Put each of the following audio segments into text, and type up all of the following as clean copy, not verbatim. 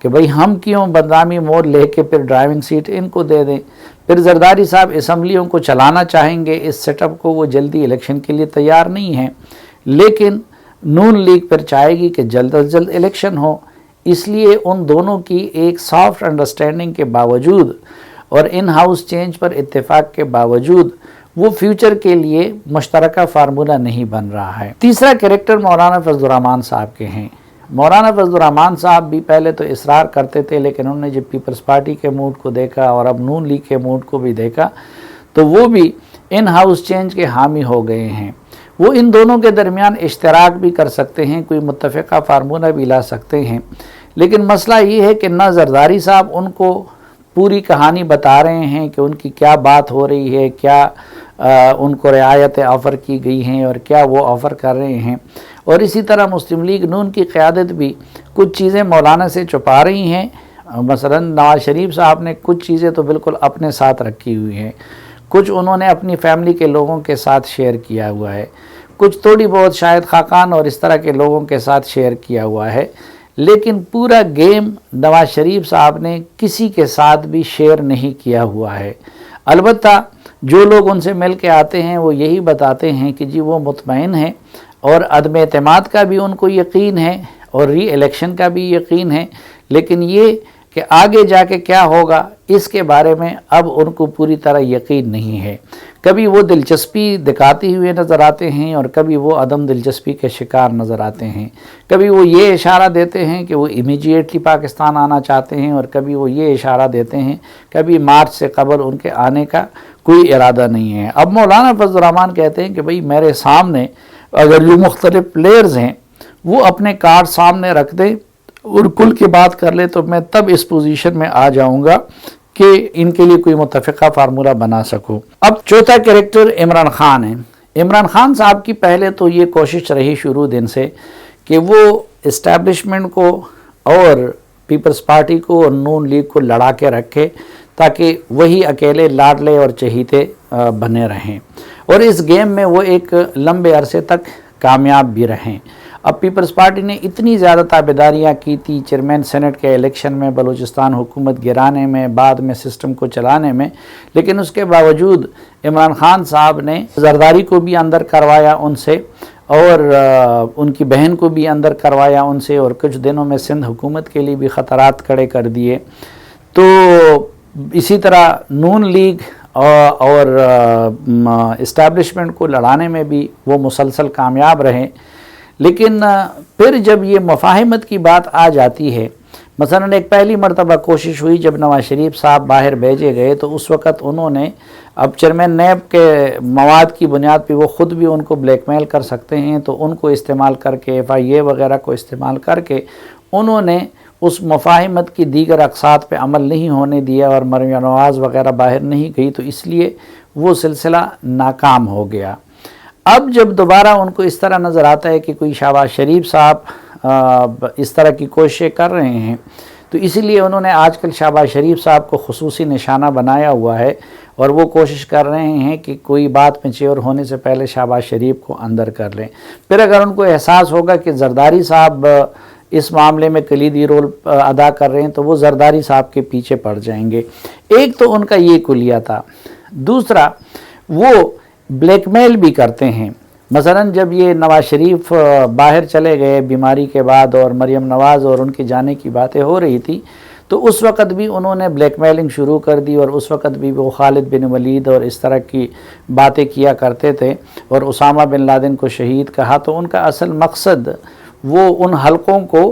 کہ بھئی ہم کیوں بدنامی مول لے کے پھر ڈرائیونگ سیٹ ان کو دے دیں. پھر زرداری صاحب اسمبلیوں کو چلانا چاہیں گے, اس سیٹ اپ کو وہ جلدی الیکشن کے لیے تیار نہیں ہیں, لیکن نون لیگ پھر چاہے گی کہ جلد از جلد الیکشن ہو. اس لیے ان دونوں کی ایک سافٹ انڈرسٹینڈنگ کے باوجود اور ان ہاؤس چینج پر اتفاق کے باوجود وہ فیوچر کے لیے مشترکہ فارمولہ نہیں بن رہا ہے. تیسرا کریکٹر مولانا فضل الرحمان صاحب کے ہیں. مولانا فضل الرحمان صاحب بھی پہلے تو اصرار کرتے تھے, لیکن انہوں نے جب پیپلز پارٹی کے موڈ کو دیکھا اور اب نون لیگ کے موڈ کو بھی دیکھا تو وہ بھی ان ہاؤس چینج کے حامی ہو گئے ہیں. وہ ان دونوں کے درمیان اشتراک بھی کر سکتے ہیں, کوئی متفقہ فارمولہ بھی لا سکتے ہیں, لیکن مسئلہ یہ ہے کہ نہ زرداری صاحب ان کو پوری کہانی بتا رہے ہیں کہ ان کی کیا بات ہو رہی ہے, کیا ان کو رعایتیں آفر کی گئی ہیں اور کیا وہ آفر کر رہے ہیں, اور اسی طرح مسلم لیگ نون کی قیادت بھی کچھ چیزیں مولانا سے چھپا رہی ہیں. مثلا نواز شریف صاحب نے کچھ چیزیں تو بالکل اپنے ساتھ رکھی ہوئی ہیں, کچھ انہوں نے اپنی فیملی کے لوگوں کے ساتھ شیئر کیا ہوا ہے, کچھ تھوڑی بہت شاہد خاقان اور اس طرح کے لوگوں کے ساتھ شیئر کیا ہوا ہے, لیکن پورا گیم نواز شریف صاحب نے کسی کے ساتھ بھی شیئر نہیں کیا ہوا ہے. البتہ جو لوگ ان سے مل کے آتے ہیں وہ یہی بتاتے ہیں کہ جی وہ مطمئن ہیں اور عدم اعتماد کا بھی ان کو یقین ہے اور ری الیکشن کا بھی یقین ہے, لیکن یہ کہ آگے جا کے کیا ہوگا اس کے بارے میں اب ان کو پوری طرح یقین نہیں ہے. کبھی وہ دلچسپی دکھاتے ہوئے نظر آتے ہیں اور کبھی وہ عدم دلچسپی کے شکار نظر آتے ہیں. کبھی وہ یہ اشارہ دیتے ہیں کہ وہ امیجیٹلی پاکستان آنا چاہتے ہیں اور کبھی وہ یہ اشارہ دیتے ہیں کبھی مارچ سے قبل ان کے آنے کا کوئی ارادہ نہیں ہے. اب مولانا فضل الرحمان کہتے ہیں کہ بھئی میرے سامنے اگر جو مختلف پلیئرز ہیں وہ اپنے کارڈ سامنے رکھ دیں اور کل کی بات کر لے تو میں تب اس پوزیشن میں آ جاؤں گا کہ ان کے لیے کوئی متفقہ فارمولہ بنا سکوں. اب چوتھا کریکٹر عمران خان ہے. عمران خان صاحب کی پہلے تو یہ کوشش رہی شروع دن سے کہ وہ اسٹیبلشمنٹ کو اور پیپلز پارٹی کو اور نون لیگ کو لڑا کے رکھے تاکہ وہی اکیلے لاڈلے اور چہیتے بنے رہیں, اور اس گیم میں وہ ایک لمبے عرصے تک کامیاب بھی رہیں. اب پیپلز پارٹی نے اتنی زیادہ تابعداریاں کی تھی چیئرمین سینٹ کے الیکشن میں, بلوچستان حکومت گرانے میں, بعد میں سسٹم کو چلانے میں, لیکن اس کے باوجود عمران خان صاحب نے زرداری کو بھی اندر کروایا ان سے اور ان کی بہن کو بھی اندر کروایا ان سے, اور کچھ دنوں میں سندھ حکومت کے لیے بھی خطرات کھڑے کر دیے. تو اسی طرح نون لیگ اور اسٹیبلشمنٹ کو لڑانے میں بھی وہ مسلسل کامیاب رہے. لیکن پھر جب یہ مفاہمت کی بات آ جاتی ہے, مثلا ایک پہلی مرتبہ کوشش ہوئی جب نواز شریف صاحب باہر بھیجے گئے تو اس وقت انہوں نے, اب چیئرمین نیب کے مواد کی بنیاد پہ وہ خود بھی ان کو بلیک میل کر سکتے ہیں, تو ان کو استعمال کر کے FIA وغیرہ کو استعمال کر کے انہوں نے اس مفاہمت کی دیگر اقساط پہ عمل نہیں ہونے دیا اور مریم نواز وغیرہ باہر نہیں گئی, تو اس لیے وہ سلسلہ ناکام ہو گیا. اب جب دوبارہ ان کو اس طرح نظر آتا ہے کہ کوئی شہباز شریف صاحب اس طرح کی کوششیں کر رہے ہیں, تو اسی لیے انہوں نے آج کل شہباز شریف صاحب کو خصوصی نشانہ بنایا ہوا ہے اور وہ کوشش کر رہے ہیں کہ کوئی بات میچور ہونے سے پہلے شہباز شریف کو اندر کر لیں. پھر اگر ان کو احساس ہوگا کہ زرداری صاحب اس معاملے میں کلیدی رول ادا کر رہے ہیں تو وہ زرداری صاحب کے پیچھے پڑ جائیں گے. ایک تو ان کا یہ کلیہ تھا. دوسرا وہ بلیک میل بھی کرتے ہیں. مثلا جب یہ نواز شریف باہر چلے گئے بیماری کے بعد اور مریم نواز اور ان کے جانے کی باتیں ہو رہی تھی, تو اس وقت بھی انہوں نے بلیک میلنگ شروع کر دی, اور اس وقت بھی وہ خالد بن ولید اور اس طرح کی باتیں کیا کرتے تھے اور اسامہ بن لادن کو شہید کہا. تو ان کا اصل مقصد وہ ان حلقوں کو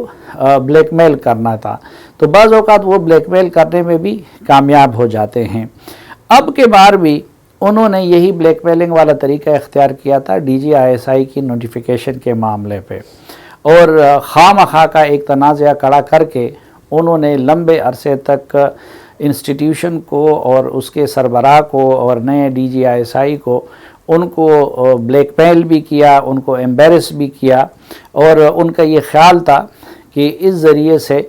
بلیک میل کرنا تھا. تو بعض اوقات وہ بلیک میل کرنے میں بھی کامیاب ہو جاتے ہیں. اب کے بار بھی انہوں نے یہی بلیک میلنگ والا طریقہ اختیار کیا تھا DGI کی نوٹیفیکیشن کے معاملے پہ, اور خواہ مخواہ کا ایک تنازعہ کھڑا کر کے انہوں نے لمبے عرصے تک انسٹیٹیوشن کو اور اس کے سربراہ کو اور نئے DGI کو ان کو بلیک میل بھی کیا, ان کو ایمبیرس بھی کیا, اور ان کا یہ خیال تھا کہ اس ذریعے سے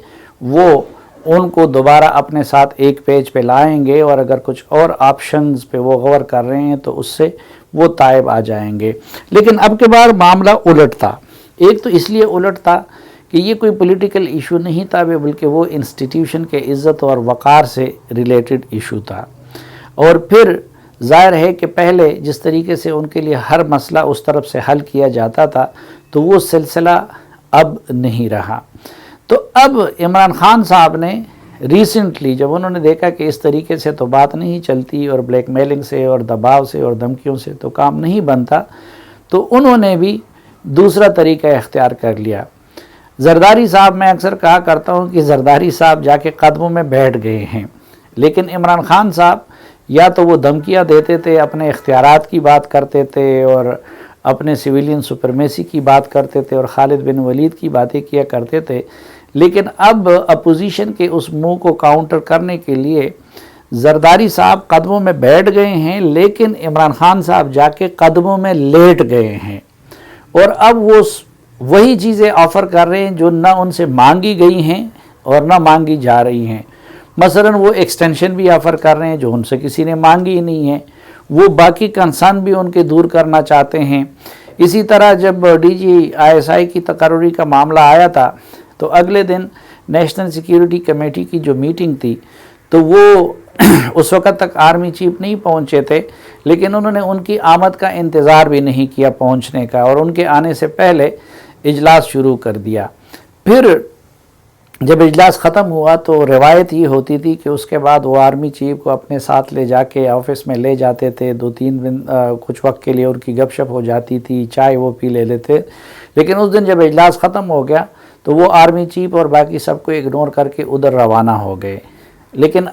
وہ ان کو دوبارہ اپنے ساتھ ایک پیج پہ لائیں گے, اور اگر کچھ اور آپشنز پہ وہ غور کر رہے ہیں تو اس سے وہ تائب آ جائیں گے. لیکن اب کے بار معاملہ الٹ تھا. ایک تو اس لیے الٹ تھا کہ کہ یہ کوئی پولیٹیکل ایشو نہیں تھا بلکہ وہ انسٹیٹیوشن کے عزت اور وقار سے ریلیٹڈ ایشو تھا۔ اور پھر ظاہر ہے کہ پہلے جس طریقے سے ان کے لیے ہر مسئلہ اس طرف سے حل کیا جاتا تھا تو وہ سلسلہ اب نہیں رہا۔ تو اب عمران خان صاحب نے ریسنٹلی جب انہوں نے دیکھا کہ اس طریقے سے تو بات نہیں چلتی اور بلیک میلنگ سے اور دباؤ سے اور دھمکیوں سے تو کام نہیں بنتا، تو انہوں نے بھی دوسرا طریقہ اختیار کر لیا۔ زرداری صاحب، میں اکثر کہا کرتا ہوں کہ زرداری صاحب جا کے قدموں میں بیٹھ گئے ہیں، لیکن عمران خان صاحب یا تو وہ دھمکیاں دیتے تھے، اپنے اختیارات کی بات کرتے تھے اور اپنے سویلین سپرمیسی کی بات کرتے تھے اور خالد بن ولید کی باتیں کیا کرتے تھے، لیکن اب اپوزیشن کے اس منہ کو کاؤنٹر کرنے کے لیے زرداری صاحب قدموں میں بیٹھ گئے ہیں، لیکن عمران خان صاحب جا کے قدموں میں لیٹ گئے ہیں، اور اب وہ وہی چیزیں آفر کر رہے ہیں جو نہ ان سے مانگی گئی ہیں اور نہ مانگی جا رہی ہیں۔ مثلا وہ ایکسٹینشن بھی آفر کر رہے ہیں جو ان سے کسی نے مانگی ہی نہیں ہے، وہ باقی کنسرن بھی ان کے دور کرنا چاہتے ہیں۔ اسی طرح جب ڈی جی ISI کی تقرری کا معاملہ آیا تھا تو اگلے دن نیشنل سیکیورٹی کمیٹی کی جو میٹنگ تھی تو وہ اس وقت تک آرمی چیف نہیں پہنچے تھے، لیکن انہوں نے ان کی آمد کا انتظار بھی نہیں کیا پہنچنے کا، اور ان کے آنے سے پہلے اجلاس شروع کر دیا۔ پھر جب اجلاس ختم ہوا تو روایت یہ ہوتی تھی کہ اس کے بعد وہ آرمی چیف کو اپنے ساتھ لے جا کے آفس میں لے جاتے تھے، 2-3 دن کچھ وقت کے لیے ان کی گپ شپ ہو جاتی تھی، چائے وہ پی لے لیتے، لیکن اس دن جب اجلاس ختم ہو گیا تو وہ آرمی چیف اور باقی سب کو اگنور کر کے ادھر روانہ ہو گئے۔ لیکن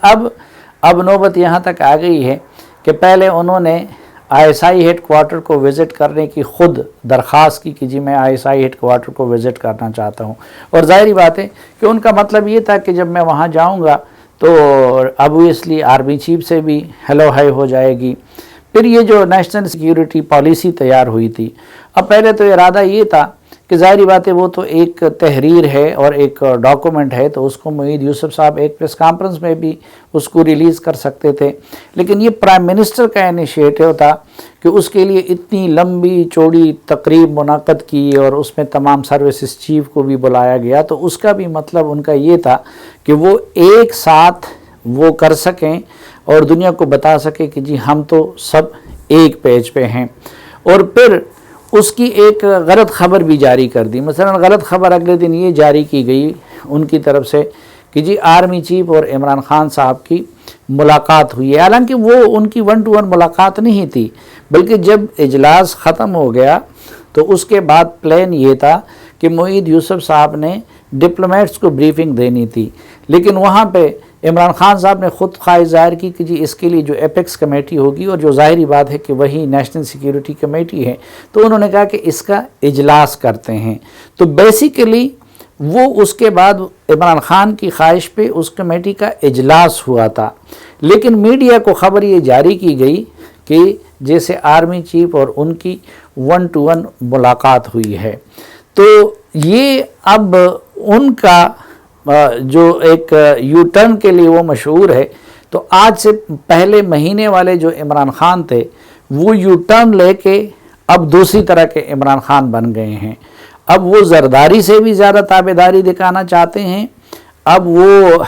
اب نوبت یہاں تک آ گئی ہے کہ پہلے انہوں نے ISI ہیڈ کوارٹر کو وزٹ کرنے کی خود درخواست کی کہ جی میں ISI ہیڈ کوارٹر کو وزٹ کرنا چاہتا ہوں، اور ظاہری بات ہے کہ ان کا مطلب یہ تھا کہ جب میں وہاں جاؤں گا تو obviously آرمی چیف سے بھی ہیلو ہائی ہو جائے گی۔ پھر یہ جو نیشنل سیکیورٹی پالیسی تیار ہوئی تھی، اب پہلے تو ارادہ یہ تھا کہ ظاہری بات ہے وہ تو ایک تحریر ہے اور ایک ڈاکومنٹ ہے، تو اس کو معید یوسف صاحب ایک پریس کانفرنس میں بھی اس کو ریلیز کر سکتے تھے، لیکن یہ پرائم منسٹر کا انیشیٹو تھا کہ اس کے لیے اتنی لمبی چوڑی تقریب منعقد کی اور اس میں تمام سروسز چیف کو بھی بلایا گیا، تو اس کا بھی مطلب ان کا یہ تھا کہ وہ ایک ساتھ وہ کر سکیں اور دنیا کو بتا سکیں کہ جی ہم تو سب ایک پیج پہ ہیں۔ اور پھر اس کی ایک غلط خبر بھی جاری کر دی، مثلا غلط خبر اگلے دن یہ جاری کی گئی ان کی طرف سے کہ جی آرمی چیف اور عمران خان صاحب کی ملاقات ہوئی ہے، حالانکہ وہ ان کی 1 to 1 ملاقات نہیں تھی، بلکہ جب اجلاس ختم ہو گیا تو اس کے بعد پلان یہ تھا کہ معید یوسف صاحب نے ڈپلومیٹس کو بریفنگ دینی تھی، لیکن وہاں پہ عمران خان صاحب نے خود خواہش ظاہر کی کہ جی اس کے لیے جو ایپیکس کمیٹی ہوگی، اور جو ظاہری بات ہے کہ وہی نیشنل سیکیورٹی کمیٹی ہے، تو انہوں نے کہا کہ اس کا اجلاس کرتے ہیں۔ تو بیسیکلی وہ اس کے بعد عمران خان کی خواہش پہ اس کمیٹی کا اجلاس ہوا تھا، لیکن میڈیا کو خبر یہ جاری کی گئی کہ جیسے آرمی چیف اور ان کی 1 to 1 ملاقات ہوئی ہے۔ تو یہ اب ان کا جو ایک یو ٹرن کے لیے وہ مشہور ہے، تو آج سے پہلے مہینے والے جو عمران خان تھے وہ یو ٹرن لے کے اب دوسری طرح کے عمران خان بن گئے ہیں۔ اب وہ زرداری سے بھی زیادہ تابعداری دکھانا چاہتے ہیں، اب وہ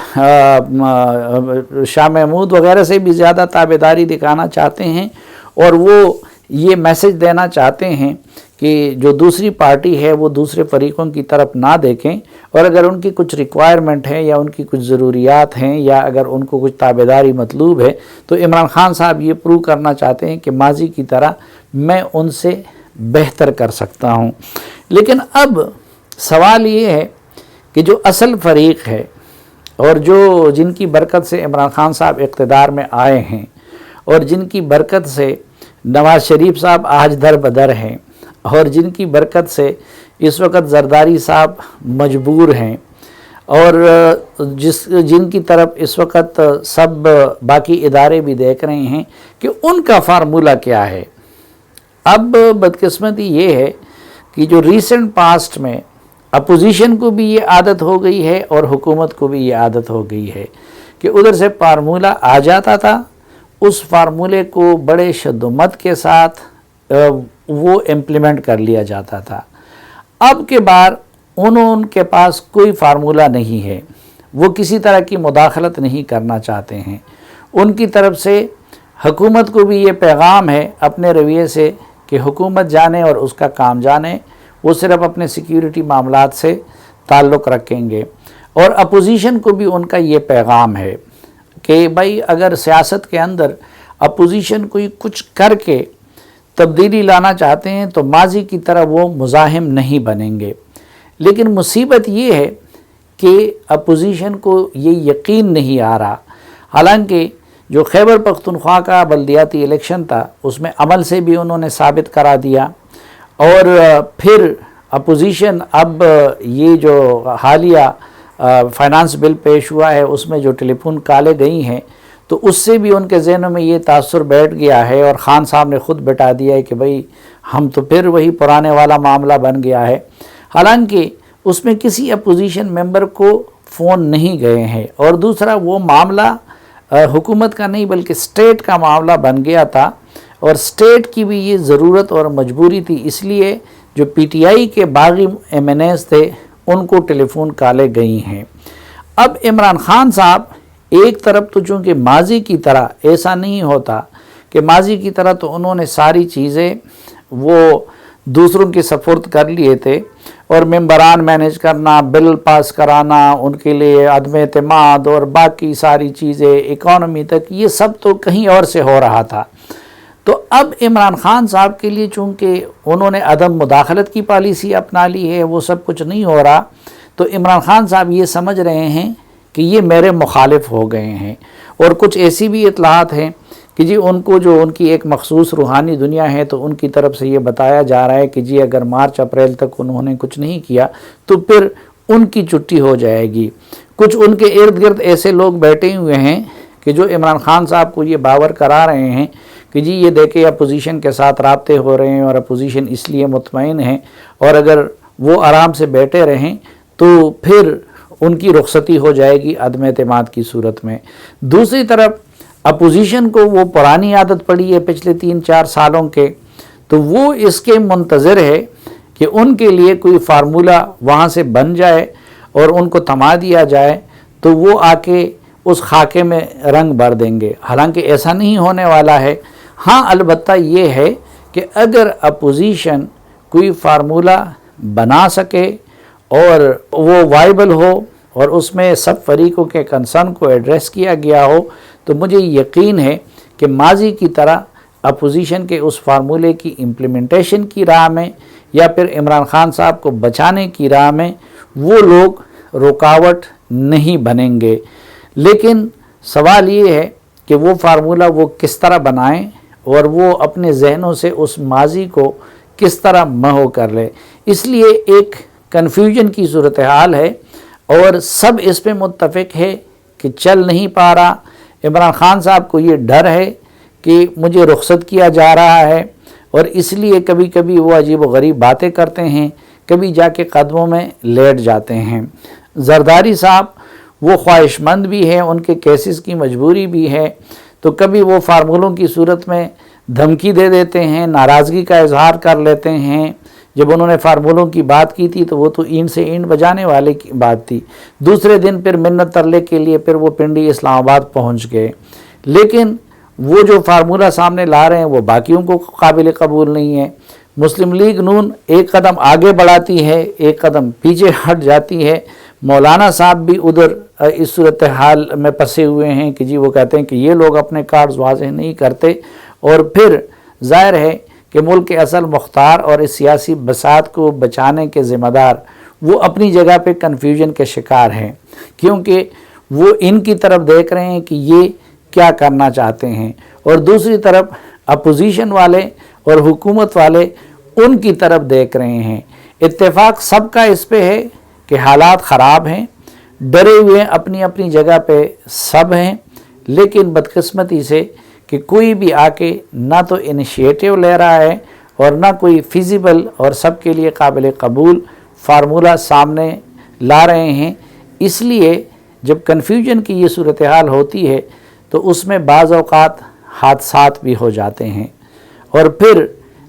شاہ محمود وغیرہ سے بھی زیادہ تابعداری دکھانا چاہتے ہیں، اور وہ یہ میسج دینا چاہتے ہیں کہ جو دوسری پارٹی ہے وہ دوسرے فریقوں کی طرف نہ دیکھیں، اور اگر ان کی کچھ ریکوائرمنٹ ہے یا ان کی کچھ ضروریات ہیں یا اگر ان کو کچھ تابعداری مطلوب ہے تو عمران خان صاحب یہ پروو کرنا چاہتے ہیں کہ ماضی کی طرح میں ان سے بہتر کر سکتا ہوں۔ لیکن اب سوال یہ ہے کہ جو اصل فریق ہے اور جن کی برکت سے عمران خان صاحب اقتدار میں آئے ہیں اور جن کی برکت سے نواز شریف صاحب آج در بدر ہیں اور جن کی برکت سے اس وقت زرداری صاحب مجبور ہیں اور جن کی طرف اس وقت سب باقی ادارے بھی دیکھ رہے ہیں کہ ان کا فارمولہ کیا ہے۔ اب بدقسمتی یہ ہے کہ جو ریسنٹ پاسٹ میں اپوزیشن کو بھی یہ عادت ہو گئی ہے اور حکومت کو بھی یہ عادت ہو گئی ہے کہ ادھر سے فارمولہ آ جاتا تھا، اس فارمولے کو بڑے شدت کے ساتھ وہ امپلیمنٹ کر لیا جاتا تھا۔ اب کے بار ان کے پاس کوئی فارمولہ نہیں ہے، وہ کسی طرح کی مداخلت نہیں کرنا چاہتے ہیں۔ ان کی طرف سے حکومت کو بھی یہ پیغام ہے اپنے رویے سے کہ حکومت جانے اور اس کا کام جانے، وہ صرف اپنے سیکیورٹی معاملات سے تعلق رکھیں گے۔ اور اپوزیشن کو بھی ان کا یہ پیغام ہے کہ بھائی اگر سیاست کے اندر اپوزیشن کوئی کچھ کر کے تبدیلی لانا چاہتے ہیں تو ماضی کی طرح وہ مزاحم نہیں بنیں گے۔ لیکن مصیبت یہ ہے کہ اپوزیشن کو یہ یقین نہیں آ رہا، حالانکہ جو خیبر پختونخوا کا بلدیاتی الیکشن تھا اس میں عمل سے بھی انہوں نے ثابت کرا دیا، اور پھر اپوزیشن اب یہ جو حالیہ فائنانس بل پیش ہوا ہے اس میں جو ٹیلی فون کالیں گئی ہیں تو اس سے بھی ان کے ذہنوں میں یہ تاثر بیٹھ گیا ہے، اور خان صاحب نے خود بتا دیا ہے کہ بھئی ہم تو پھر وہی پرانے والا معاملہ بن گیا ہے۔ حالانکہ اس میں کسی اپوزیشن ممبر کو فون نہیں گئے ہیں، اور دوسرا وہ معاملہ حکومت کا نہیں بلکہ اسٹیٹ کا معاملہ بن گیا تھا، اور اسٹیٹ کی بھی یہ ضرورت اور مجبوری تھی، اس لیے جو پی ٹی آئی کے باغی ایم این ایز تھے ان کو ٹیلی فون کالیں گئی ہیں۔ اب عمران خان صاحب ایک طرف تو چونکہ ماضی کی طرح ایسا نہیں ہوتا کہ ماضی کی طرح تو انہوں نے ساری چیزیں وہ دوسروں کے سپرد کر لیے تھے، اور ممبران مینیج کرنا، بل پاس کرانا، ان کے لیے عدم اعتماد اور باقی ساری چیزیں اکانومی تک، یہ سب تو کہیں اور سے ہو رہا تھا۔ تو اب عمران خان صاحب کے لیے چونکہ انہوں نے عدم مداخلت کی پالیسی اپنا لی ہے، وہ سب کچھ نہیں ہو رہا، تو عمران خان صاحب یہ سمجھ رہے ہیں کہ یہ میرے مخالف ہو گئے ہیں۔ اور کچھ ایسی بھی اطلاعات ہیں کہ جی ان کو جو ان کی ایک مخصوص روحانی دنیا ہے تو ان کی طرف سے یہ بتایا جا رہا ہے کہ جی اگر مارچ اپریل تک انہوں نے کچھ نہیں کیا تو پھر ان کی چھٹی ہو جائے گی۔ کچھ ان کے ارد گرد ایسے لوگ بیٹھے ہوئے ہیں کہ جو عمران خان صاحب کو یہ باور کرا رہے ہیں کہ جی یہ دیکھیں اپوزیشن کے ساتھ رابطے ہو رہے ہیں اور اپوزیشن اس لیے مطمئن ہے، اور اگر وہ آرام سے بیٹھے رہیں تو پھر ان کی رخصتی ہو جائے گی عدم اعتماد کی صورت میں۔ دوسری طرف اپوزیشن کو وہ پرانی عادت پڑی ہے پچھلے 3-4 سالوں کے، تو وہ اس کے منتظر ہے کہ ان کے لیے کوئی فارمولہ وہاں سے بن جائے اور ان کو تما دیا جائے تو وہ آ کے اس خاکے میں رنگ بھر دیں گے۔ حالانکہ ایسا نہیں ہونے والا ہے۔ ہاں البتہ یہ ہے کہ اگر اپوزیشن کوئی فارمولہ بنا سکے اور وہ وائبل ہو اور اس میں سب فریقوں کے کنسرن کو ایڈریس کیا گیا ہو تو مجھے یقین ہے کہ ماضی کی طرح اپوزیشن کے اس فارمولے کی امپلیمنٹیشن کی راہ میں یا پھر عمران خان صاحب کو بچانے کی راہ میں وہ لوگ رکاوٹ نہیں بنیں گے۔ لیکن سوال یہ ہے کہ وہ فارمولہ وہ کس طرح بنائیں اور وہ اپنے ذہنوں سے اس ماضی کو کس طرح محو کر لے۔ اس لیے ایک کنفیوژن کی صورتحال ہے، اور سب اس پہ متفق ہے کہ چل نہیں پا رہا۔ عمران خان صاحب کو یہ ڈر ہے کہ مجھے رخصت کیا جا رہا ہے، اور اس لیے کبھی کبھی وہ عجیب و غریب باتیں کرتے ہیں، کبھی جا کے قدموں میں لیٹ جاتے ہیں۔ زرداری صاحب وہ خواہش مند بھی ہیں، ان کے کیسز کی مجبوری بھی ہے، تو کبھی وہ فارمولوں کی صورت میں دھمکی دے دیتے ہیں، ناراضگی کا اظہار کر لیتے ہیں۔ جب انہوں نے فارمولوں کی بات کی تھی تو وہ تو اینٹ سے اینٹ بجانے والے کی بات تھی، دوسرے دن پھر منت ترلے کے لیے پھر وہ پنڈی اسلام آباد پہنچ گئے۔ لیکن وہ جو فارمولہ سامنے لا رہے ہیں وہ باقیوں کو قابل قبول نہیں ہے۔ مسلم لیگ نون ایک قدم آگے بڑھاتی ہے، ایک قدم پیچھے ہٹ جاتی ہے۔ مولانا صاحب بھی ادھر اس صورتحال میں پھنسے ہوئے ہیں کہ جی وہ کہتے ہیں کہ یہ لوگ اپنے کارڈز واضح نہیں کرتے، اور پھر ظاہر ہے کہ ملک کے اصل مختار اور اس سیاسی بساط کو بچانے کے ذمہ دار وہ اپنی جگہ پہ کنفیوژن کے شکار ہیں، کیونکہ وہ ان کی طرف دیکھ رہے ہیں کہ یہ کیا کرنا چاہتے ہیں، اور دوسری طرف اپوزیشن والے اور حکومت والے ان کی طرف دیکھ رہے ہیں۔ اتفاق سب کا اس پہ ہے کہ حالات خراب ہیں، ڈرے ہوئے اپنی اپنی جگہ پہ سب ہیں، لیکن بدقسمتی سے کہ کوئی بھی آ کے نہ تو انیشیٹو لے رہا ہے اور نہ کوئی فیزیبل اور سب کے لیے قابل قبول فارمولہ سامنے لا رہے ہیں۔ اس لیے جب کنفیوژن کی یہ صورتحال ہوتی ہے تو اس میں بعض اوقات حادثات بھی ہو جاتے ہیں، اور پھر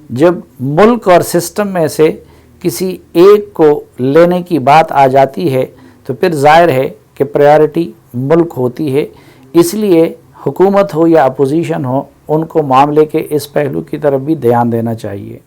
جب ملک اور سسٹم میں سے کسی ایک کو لینے کی بات آ جاتی ہے تو پھر ظاہر ہے کہ پریارٹی ملک ہوتی ہے. اس لیے حکومت ہو یا اپوزیشن ہو، ان کو معاملے کے اس پہلو کی طرف بھی دھیان دینا چاہیے.